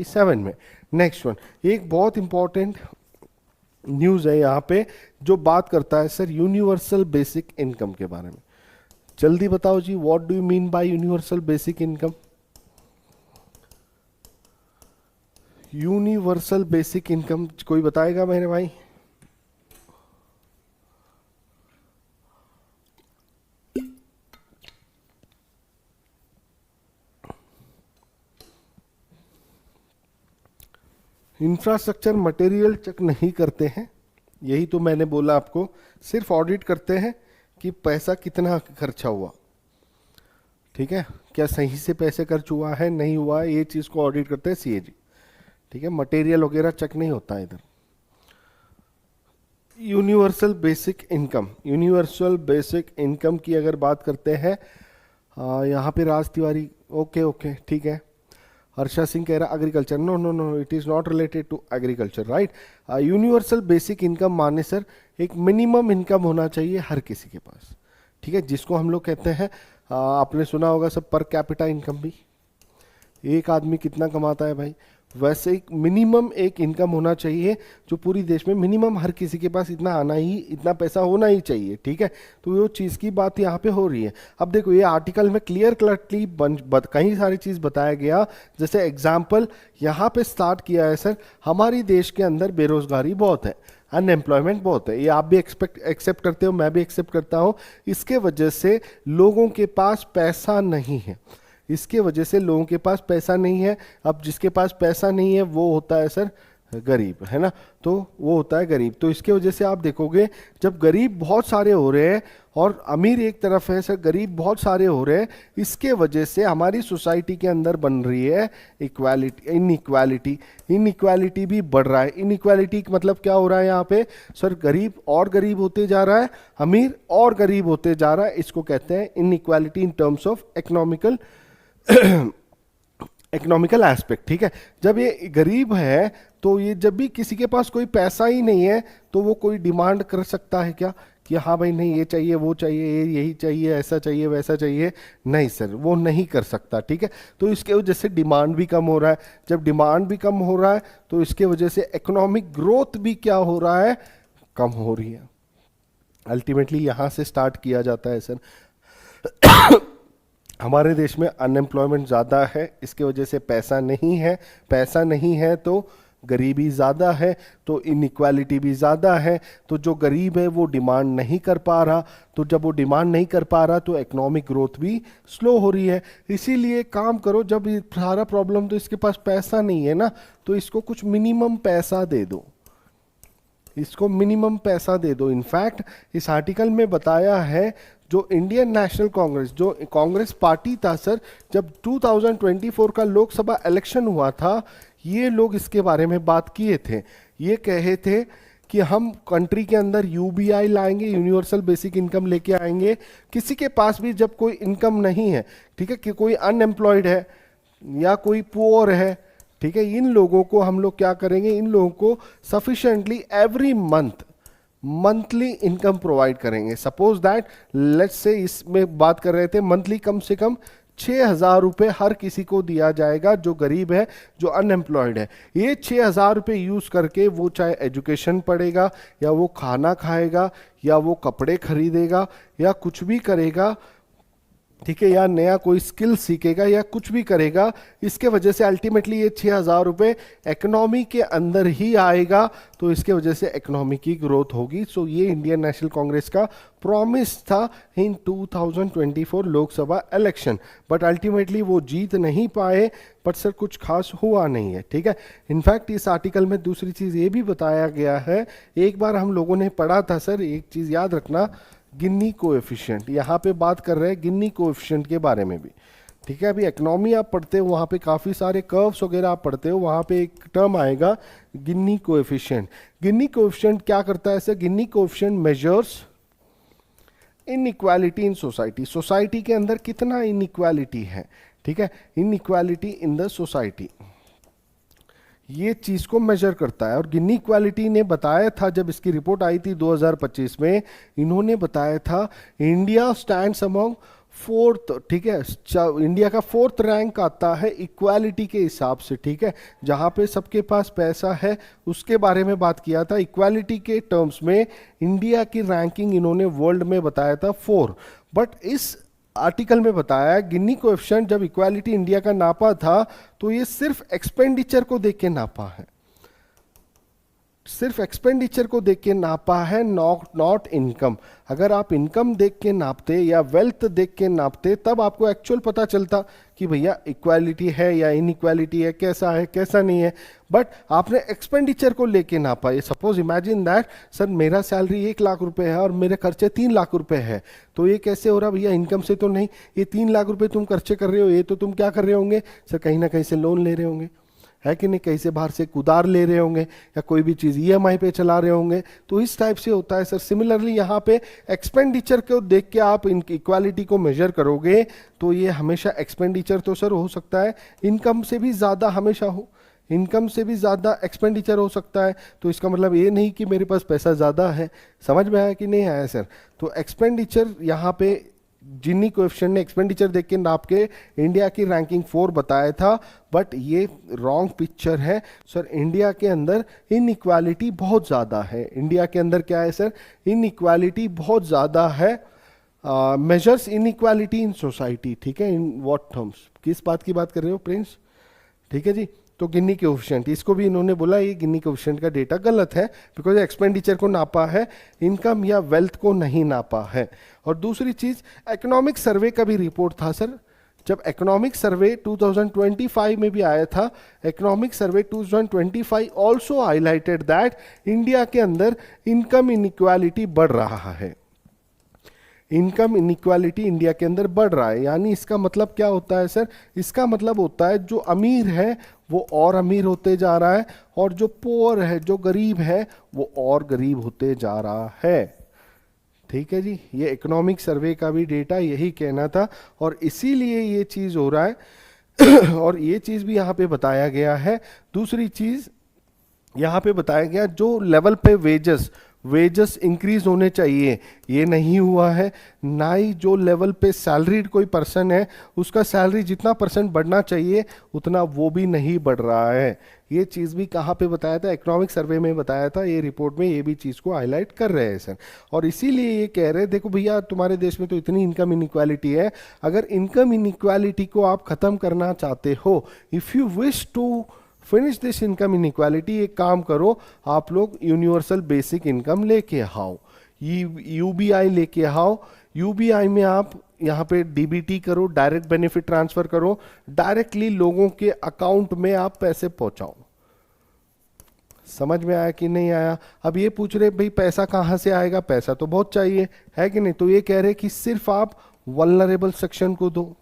2027 में। Next one, एक बहुत इंपॉर्टेंट न्यूज़ है यहाँ पे जो बात करता है सर यूनिवर्सल बेसिक इनकम के बारे में। जल्दी बताओ जी, what do you mean by universal basic income? Universal basic income कोई बताएगा मेरे भाई? इंफ्रास्ट्रक्चर मटेरियल चेक नहीं करते हैं, यही तो मैंने बोला आपको, सिर्फ ऑडिट करते हैं कि पैसा कितना खर्चा हुआ, ठीक है, क्या सही से पैसे खर्च हुआ है नहीं हुआ है, ये चीज़ को ऑडिट करते हैं सीएजी, ठीक है, मटेरियल वगैरह चेक नहीं होता इधर। Universal basic income, universal basic income की अगर बात करते हैं, यहाँ पे राज तिवारी, ओके ओके ठीक है। हर्षा सिंह कह रहा agriculture, no no no, it is not related to agriculture, right. Universal basic income माने सर एक मिनिमम इनकम होना चाहिए हर किसी के पास, ठीक है, जिसको हम लोग कहते हैं, आपने सुना होगा सब पर कैपिटा इनकम भी, एक आदमी कितना कमाता है भाई, वैसे एक मिनिमम एक इनकम होना चाहिए जो पूरी देश में मिनिमम हर किसी के पास इतना आना ही, इतना पैसा होना ही चाहिए, ठीक है। तो वो चीज़ की बात यहाँ पे हो रही है। अब देखो ये आर्टिकल में क्लियर कटली कई सारी चीज़ बताया गया, जैसे एग्जाम्पल यहाँ पे स्टार्ट किया है सर, हमारी देश के अंदर बेरोजगारी बहुत है, अनएम्प्लॉयमेंट बहुत है, ये आप भी एक्सेप्ट करते हो, मैं भी एक्सेप्ट करता हूँ। इसके वजह से लोगों के पास पैसा नहीं है, इसके वजह से लोगों के पास पैसा नहीं है। अब जिसके पास पैसा नहीं है वो होता है सर गरीब, है ना, तो वो होता है गरीब। तो इसके वजह से आप देखोगे जब गरीब बहुत सारे हो रहे हैं और अमीर एक तरफ है सर, गरीब बहुत सारे हो रहे हैं, इसके वजह से हमारी सोसाइटी के अंदर बन रही है इक्वालिटी, इनइक्वालिटी, इनइक्वालिटी भी बढ़ रहा है। इनइक्वालिटी का मतलब क्या हो रहा है यहाँ पे सर, गरीब और गरीब होते जा रहा है, अमीर और गरीब होते जा रहा है, इसको कहते हैं inequality in terms of economical economical aspect, ठीक है। जब ये गरीब है तो ये जब भी किसी के पास कोई पैसा ही नहीं है तो वो कोई डिमांड कर सकता है क्या कि हाँ भाई नहीं ये चाहिए वो चाहिए यही चाहिए ऐसा चाहिए वैसा चाहिए, नहीं सर वो नहीं कर सकता, ठीक है। तो इसके वजह से डिमांड भी कम हो रहा है, जब डिमांड भी कम हो रहा है तो इसके वजह से इकोनॉमिक ग्रोथ भी क्या हो रहा है, कम हो रही है। अल्टीमेटली यहाँ से स्टार्ट किया जाता है सर। हमारे देश में अनएम्प्लॉयमेंट ज़्यादा है, इसके वजह से पैसा नहीं है, पैसा नहीं है तो गरीबी ज़्यादा है, तो इनइक्वालिटी भी ज़्यादा है, तो जो गरीब है वो डिमांड नहीं कर पा रहा, तो जब वो डिमांड नहीं कर पा रहा तो इकोनॉमिक ग्रोथ भी स्लो हो रही है। इसीलिए काम करो, जब ये सारा प्रॉब्लम तो इसके पास पैसा नहीं है ना, तो इसको कुछ मिनिमम पैसा दे दो, इसको मिनिमम पैसा दे दो। इनफैक्ट इस आर्टिकल में बताया है जो इंडियन नेशनल कांग्रेस, जो कांग्रेस पार्टी था सर, जब 2024 का लोकसभा इलेक्शन हुआ था, ये लोग इसके बारे में बात किए थे, ये कहे थे कि हम कंट्री के अंदर यूबीआई लाएंगे, यूनिवर्सल बेसिक इनकम लेके आएंगे, किसी के पास भी जब कोई इनकम नहीं है, ठीक है, कि कोई अनएम्प्लॉयड है या कोई पुअर है, ठीक है, इन लोगों को हम लोग क्या करेंगे, इन लोगों को sufficiently every month monthly income provide करेंगे। सपोज दैट लेट्स से इसमें बात कर रहे थे मंथली कम से कम 6,000 रुपये हर किसी को दिया जाएगा जो गरीब है, जो अनएम्प्लॉयड है। ये 6,000 रुपये यूज करके वो चाहे एजुकेशन पढ़ेगा या वो खाना खाएगा या वो कपड़े खरीदेगा या कुछ भी करेगा, ठीक है, या नया कोई स्किल सीखेगा या कुछ भी करेगा, इसके वजह से अल्टीमेटली ये 6,000 रुपये इकोनॉमी के अंदर ही आएगा, तो इसके वजह से इकोनॉमी की ग्रोथ होगी। सो ये इंडियन नेशनल कांग्रेस का प्रॉमिस था इन 2024 लोकसभा इलेक्शन, बट अल्टीमेटली वो जीत नहीं पाए, बट सर कुछ खास हुआ नहीं है, ठीक है। इनफैक्ट इस आर्टिकल में दूसरी चीज़ ये भी बताया गया है, एक बार हम लोगों ने पढ़ा था सर, एक चीज़ याद रखना, गिनी कोएफिशिएंट, यहाँ पे बात कर रहे हैं गिनी कोएफिशिएंट के बारे में भी, ठीक है। अभी इकोनॉमी आप पढ़ते हो, वहाँ पे काफ़ी सारे कर्व्स वगैरह आप पढ़ते हो, वहाँ पे एक टर्म आएगा गिनी कोएफिशिएंट। गिनी कोएफिशिएंट क्या करता है sir, Guinea coefficient measures inequality in society, society के अंदर कितना इनइक्वालिटी है, ठीक है, इनइक्वालिटी इन द सोसाइटी, ये चीज को मेजर करता है। और गिनी इक्वालिटी ने बताया था, जब इसकी रिपोर्ट आई थी 2025 में, इन्होंने बताया था इंडिया स्टैंड्स अमंग फोर्थ, ठीक है, इंडिया का फोर्थ रैंक आता है इक्वालिटी के हिसाब से, ठीक है, जहां पे सबके पास पैसा है उसके बारे में बात किया था। इक्वालिटी के टर्म्स में इंडिया की रैंकिंग इन्होंने वर्ल्ड में बताया था 4, बट इस आर्टिकल में बताया गिनी कोएफिशिएंट जब इक्वालिटी इंडिया का नापा था तो ये सिर्फ एक्सपेंडिचर को देख के नापा है, सिर्फ एक्सपेंडिचर को देख के नापा है, नॉट इनकम। अगर आप इनकम देख के नापते या वेल्थ देख के नापते तब आपको एक्चुअल पता चलता कि भैया इक्वालिटी है या इनइक्वालिटी है, कैसा है कैसा नहीं है, बट आपने एक्सपेंडिचर को लेके नापा। ये सपोज इमेजिन दैट सर मेरा सैलरी 1 लाख रुपए है और मेरे खर्चे 3 लाख रुपए है, तो ये कैसे हो रहा भैया, इनकम से तो नहीं, ये 3 लाख रुपए तुम खर्चे कर रहे हो, ये तो तुम क्या कर रहे होंगे सर, कहीं ना कहीं से लोन ले रहे होंगे, है कि नहीं, कहीं से बाहर से उधार ले रहे होंगे या कोई भी चीज ईएमआई पे चला रहे होंगे, तो इस टाइप से होता है सर। सिमिलरली यहाँ पे एक्सपेंडिचर को देख के आप इन इक्वालिटी को मेजर करोगे तो ये हमेशा एक्सपेंडिचर तो सर हो सकता है इनकम से भी ज्यादा हमेशा हो, इनकम से भी ज्यादा एक्सपेंडिचर हो सकता है, तो इसका मतलब ये नहीं कि मेरे पास पैसा ज्यादा है। समझ में आया कि नहीं आया सर? तो एक्सपेंडिचर यहाँ पे जिनी कोएफिशिएंट ने एक्सपेंडिचर देख के नाप के इंडिया की रैंकिंग 4 बताया था, बट ये रॉन्ग पिक्चर है सर। इंडिया के अंदर इनइक्वालिटी बहुत ज़्यादा है, इंडिया के अंदर क्या है सर, इनइक्वालिटी बहुत ज़्यादा है। मेजर्स इनइक्वालिटी इन सोसाइटी, ठीक है, इन व्हाट टर्म्स, किस बात की बात कर रहे हो प्रिंस, ठीक है जी। तो गिनी कोएफिशिएंट, इसको भी इन्होंने बोला ये गिनी कोएफिशिएंट का डेटा गलत है, बिकॉज एक्सपेंडिचर को नापा है, इनकम या वेल्थ को नहीं नापा है। और दूसरी चीज, इकोनॉमिक सर्वे का भी रिपोर्ट था सर, जब इकोनॉमिक सर्वे 2025 में भी आया था, economic survey 2025 also highlighted that India के अंदर इनकम इनइक्वालिटी बढ़ रहा है, इनकम इनइक्वालिटी इंडिया के अंदर बढ़ रहा है। यानी इसका मतलब क्या होता है सर, इसका मतलब होता है जो अमीर है वो और अमीर होते जा रहा है, और जो पुअर है, जो गरीब है, वो और गरीब होते जा रहा है, ठीक है जी। ये इकोनॉमिक सर्वे का भी डेटा यही कहना था, और इसीलिए ये चीज हो रहा है और ये चीज भी यहाँ पे बताया गया है। दूसरी चीज यहाँ पे बताया गया, जो लेवल पे वेजेस इंक्रीज होने चाहिए ये नहीं हुआ है, ना ही जो लेवल पे सैलरीड कोई पर्सन है उसका सैलरी जितना परसेंट बढ़ना चाहिए उतना वो भी नहीं बढ़ रहा है। ये चीज़ भी कहाँ पे बताया था, इकोनॉमिक सर्वे में बताया था, ये रिपोर्ट में ये भी चीज़ को हाईलाइट कर रहे हैं सर। और इसीलिए ये कह रहे हैं देखो भैया तुम्हारे देश में तो इतनी इनकम इनइक्वालिटी है, अगर इनकम इनइक्वालिटी को आप खत्म करना चाहते हो, if you wish to finish this income inequality, एक काम करो आप लोग यूनिवर्सल बेसिक इनकम लेके आओ, यूबीआई लेके आओ। यूबीआई में आप यहाँ पे डीबीटी करो, डायरेक्ट बेनिफिट ट्रांसफर करो, डायरेक्टली लोगों के अकाउंट में आप पैसे पहुंचाओ। समझ में आया कि नहीं आया? अब ये पूछ रहे भाई पैसा कहाँ से आएगा, पैसा तो बहुत चाहिए, है कि नहीं? तो ये कह रहे कि सिर्फ आप वल्नरेबल सेक्शन को दो,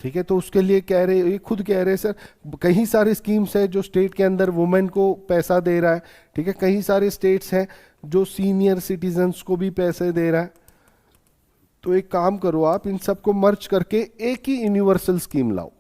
ठीक है। तो उसके लिए कह रहे, ये खुद कह रहे सर कई सारे स्कीम्स है जो स्टेट के अंदर वुमेन को पैसा दे रहा है, ठीक है, कई सारे स्टेट्स हैं जो सीनियर सिटीजन्स को भी पैसे दे रहा है। तो एक काम करो आप इन सबको मर्ज करके एक ही यूनिवर्सल स्कीम लाओ,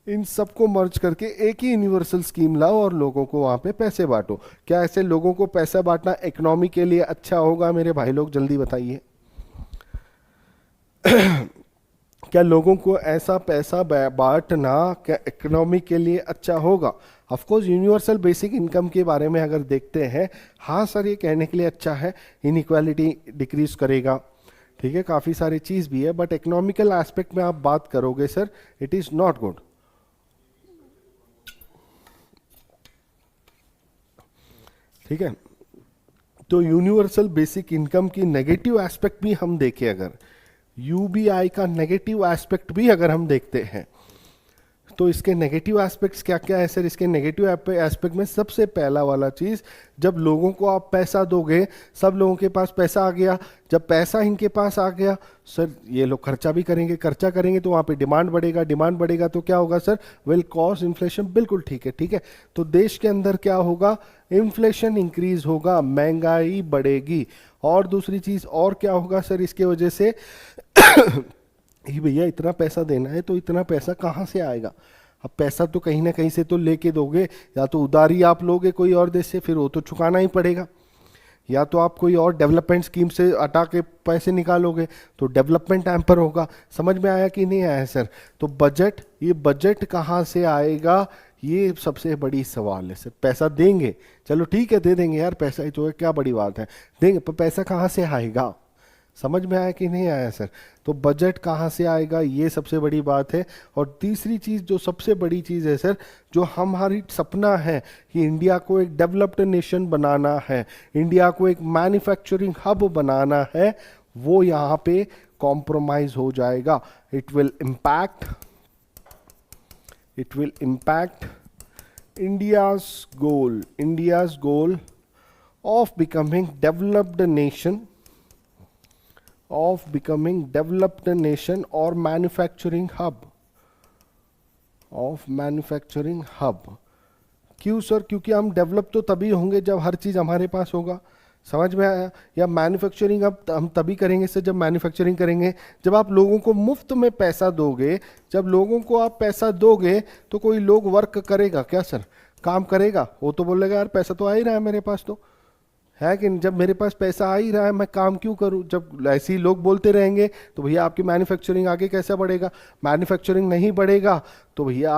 इन सबको मर्ज करके एक ही यूनिवर्सल स्कीम लाओ और लोगों को वहां पे पैसे बांटो। क्या ऐसे लोगों को पैसा बांटना इकोनॉमी के लिए अच्छा होगा मेरे भाई लोग, जल्दी बताइए? क्या लोगों को ऐसा पैसा बांटना क्या इकोनॉमी के लिए अच्छा होगा? Of course universal basic income के बारे में अगर देखते हैं, हाँ सर ये कहने के लिए अच्छा है, इनइक्वालिटी डिक्रीज करेगा, ठीक है, काफ़ी सारी चीज़ भी है, बट इकोनॉमिकल एस्पेक्ट में आप बात करोगे sir, it is not good. ठीक है, तो यूनिवर्सल बेसिक इनकम की नेगेटिव एस्पेक्ट भी हम देखें, अगर यूबीआई का नेगेटिव एस्पेक्ट भी अगर हम देखते हैं तो इसके नेगेटिव एस्पेक्ट्स क्या क्या है सर? इसके नेगेटिव एस्पेक्ट में सबसे पहला वाला चीज़, जब लोगों को आप पैसा दोगे, सब लोगों के पास पैसा आ गया, जब पैसा इनके पास आ गया सर ये लोग खर्चा भी करेंगे, खर्चा करेंगे तो वहाँ पे डिमांड बढ़ेगा, डिमांड बढ़ेगा तो क्या होगा सर? Will cause inflation. बिल्कुल ठीक है, ठीक है। तो देश के अंदर क्या होगा? इन्फ्लेशन इंक्रीज होगा, महंगाई बढ़ेगी। और दूसरी चीज़ और क्या होगा सर इसके वजह से? ही भैया इतना पैसा देना है तो इतना पैसा कहाँ से आएगा? अब पैसा तो कहीं ना कहीं से तो लेके दोगे, या तो उधारी आप लोगे कोई और देश से, फिर वो तो चुकाना ही पड़ेगा, या तो आप कोई और डेवलपमेंट स्कीम से हटा के पैसे निकालोगे तो डेवलपमेंट हैम्पर होगा। समझ में आया कि नहीं आया सर? तो बजट, ये बजट कहाँ से आएगा, ये सबसे बड़ी सवाल है सर। पैसा देंगे, चलो ठीक है दे देंगे यार, पैसा ही तो है, क्या बड़ी बात है, देंगे, पर पैसा कहाँ से आएगा? समझ में आया कि नहीं आया सर? तो बजट कहाँ से आएगा, ये सबसे बड़ी बात है। और तीसरी चीज़ जो सबसे बड़ी चीज़ है सर, जो हमारी सपना है कि इंडिया को एक डेवलप्ड नेशन बनाना है, इंडिया को एक मैन्युफैक्चरिंग हब बनाना है, वो यहाँ पे कॉम्प्रोमाइज हो जाएगा। It will impact India's goal of becoming developed nation, और मैन्युफैक्चरिंग हब। क्यों सर? क्योंकि हम डेवलप तो तभी होंगे जब हर चीज़ हमारे पास होगा। समझ में आया? या मैन्युफैक्चरिंग अब हम तभी करेंगे सर जब मैन्युफैक्चरिंग करेंगे, जब आप लोगों को मुफ्त में पैसा दोगे। जब लोगों को आप पैसा दोगे तो कोई लोग वर्क करेगा क्या सर, काम करेगा? वो तो बोलेगा यार पैसा तो आ ही रहा है मेरे पास, तो है कि जब मेरे पास पैसा आ ही रहा है मैं काम क्यों करूं? जब ऐसे ही लोग बोलते रहेंगे तो भैया आपकी मैन्युफैक्चरिंग आगे कैसे बढ़ेगा? मैन्युफैक्चरिंग नहीं बढ़ेगा तो भैया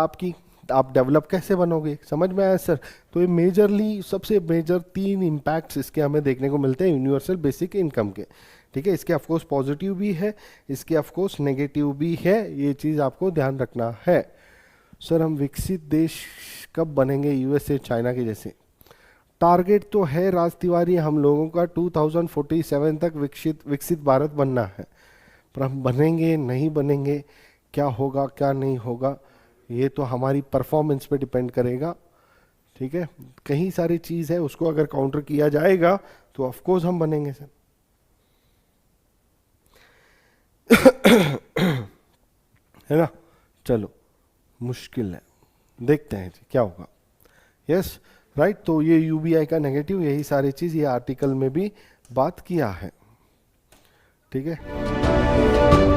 आप डेवलप कैसे बनोगे? समझ में आया सर? तो ये मेजरली सबसे मेजर 3 इम्पैक्ट्स इसके हमें देखने को मिलते हैं यूनिवर्सल बेसिक इनकम के। ठीक है, इसके ऑफकोर्स पॉजिटिव भी है, इसके ऑफकोर्स नेगेटिव भी है, ये चीज़ आपको ध्यान रखना है। सर हम विकसित देश कब बनेंगे यूएसए चाइना के जैसे? टारगेट तो है राज तिवारी हम लोगों का 2047 तक विकसित भारत बनना है, पर हम बनेंगे नहीं बनेंगे, क्या होगा क्या नहीं होगा, ये तो हमारी परफॉर्मेंस पे डिपेंड करेगा। ठीक है, कई सारी चीज़ है, उसको अगर काउंटर किया जाएगा तो ऑफ कोर्स हम बनेंगे सर। है ना? चलो मुश्किल है, देखते हैं क्या होगा। यस राइट, तो ये यूबीआई का नेगेटिव, यही सारी चीज़ ये आर्टिकल में भी बात किया है। ठीक है।